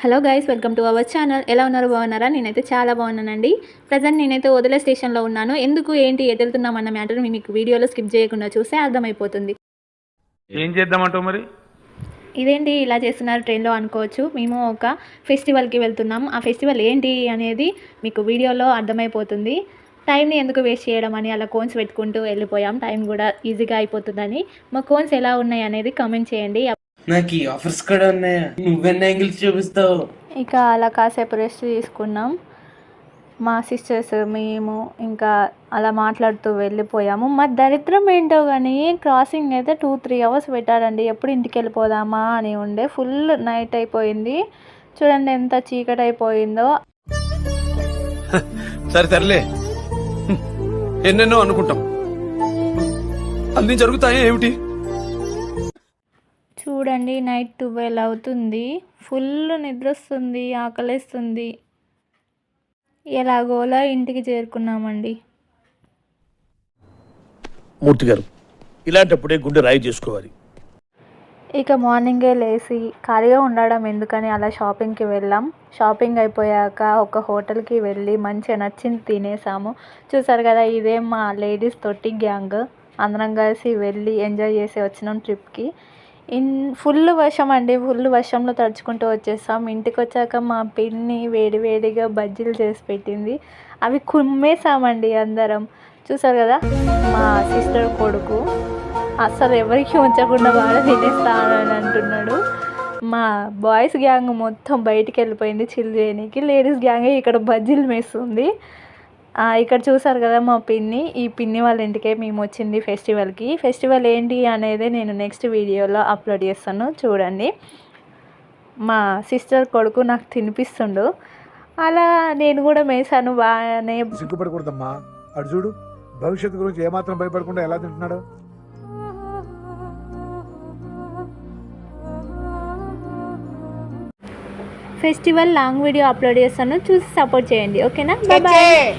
Hello guys, welcome to our channel. ఎలా ఉన్నారు? బాగున్నారా? నేనైతే చాలా బాగున్నానండి. ప్రజెంట్ నేనైతే వదిలే స్టేషన్లో ఉన్నాను. ఎందుకు ఏంటి ఎదులుతున్నాం అన్న మ్యాటర్ మీకు వీడియోలో స్కిప్ చేయకుండా చూస్తే అర్థమైపోతుంది. ఏం చేద్దామంటావు మరి? ఇదేంటి ఇలా చేస్తున్నారు ట్రైన్లో అనుకోవచ్చు. మేము ఒక ఫెస్టివల్కి వెళ్తున్నాం. ఆ ఫెస్టివల్ ఏంటి అనేది మీకు వీడియోలో అర్థమైపోతుంది. టైంని ఎందుకు వేస్ట్ చేయడం అని అలా కోన్స్ పెట్టుకుంటూ వెళ్ళిపోయాం. టైం కూడా ఈజీగా అయిపోతుందని. మా కోన్స్ ఎలా ఉన్నాయి అనేది కామెంట్ చేయండి. నాకు ఈ ఆఫర్స్ కూడా ఉన్నాయా? నువ్వెన్ని యాంగిల్స్ చూపిస్తావు? ఇక అలా కాసేపు రెస్ట్ తీసుకున్నాం. మా సిస్టర్స్ మేము ఇంకా అలా మాట్లాడుతూ వెళ్ళిపోయాము. మా దరిద్రం ఏంటో కానీ క్రాసింగ్ అయితే 2-3 అవర్స్ పెట్టారండి. ఎప్పుడు ఇంటికి వెళ్ళిపోదామా అని ఉండే. ఫుల్ నైట్ అయిపోయింది. చూడండి ఎంత చీకటి అయిపోయిందో. సరే తరలే, ఎన్నెన్నో అనుకుంటాం, అన్ని జరుగుతాయి ఏమిటి? చూడండి నైట్ 12 అవుతుంది. ఫుల్ నిద్ర వస్తుంది, ఆకలేస్తుంది. ఎలాగోలా ఇంటికి చేరుకున్నామండి. మూర్తి గారు, ఇలాంటప్పుడే గుండె రాయి చేసుకోవాలి. ఇక మార్నింగే లేచి ఖాళీగా ఉండడం ఎందుకని అలా షాపింగ్కి వెళ్ళాం. షాపింగ్ అయిపోయాక ఒక హోటల్కి వెళ్ళి మంచిగా నచ్చింది తినేసాము. చూసారు కదా, ఇదే మా లేడీస్ తోటి గ్యాంగ్. అందరం కలిసి వెళ్ళి ఎంజాయ్ చేసి వచ్చినాం ట్రిప్కి. ఫుల్ వర్షం అండి. ఫుల్ వర్షంలో తడుచుకుంటూ వచ్చేసాం. ఇంటికి వచ్చాక మా పిన్ని వేడివేడిగా బజ్జీలు చేసి పెట్టింది. అవి కుమ్మేసామండి అందరం. చూసారు కదా, మా సిస్టర్ కొడుకు అసలు ఎవరికి ఉంచకుండా వాడే తినేస్తానని అంటున్నాడు. మా బాయ్స్ గ్యాంగ్ మొత్తం బయటికి వెళ్ళిపోయింది చిల్ చేయడానికి. లేడీస్ గ్యాంగ్ ఇక్కడ బజ్జీలు మేస్తుంది. ఇక్కడ చూసారు కదా మా పిన్ని. ఈ పిన్ని వాళ్ళ ఇంటికే మేము వచ్చింది ఫెస్టివల్కి. ఫెస్టివల్ ఏంటి అనేది నేను నెక్స్ట్ వీడియోలో అప్లోడ్ చేస్తాను, చూడండి. మా సిస్టర్ కొడుకు నాకు తినిపిస్తుండు. అలా నేను కూడా మేసాను. బాగానే సిగ్గుపడకూడదమ్మా. అటు చూడు, భవిష్యత్తు గురించి ఏమాత్రం భయపడకుండా ఎలా తింటున్నాడు. ఫెస్టివల్ లాంగ్ వీడియో అప్లోడ్ చేస్తాను, చూసి సపోర్ట్ చేయండి. ఓకేనా? Bye bye.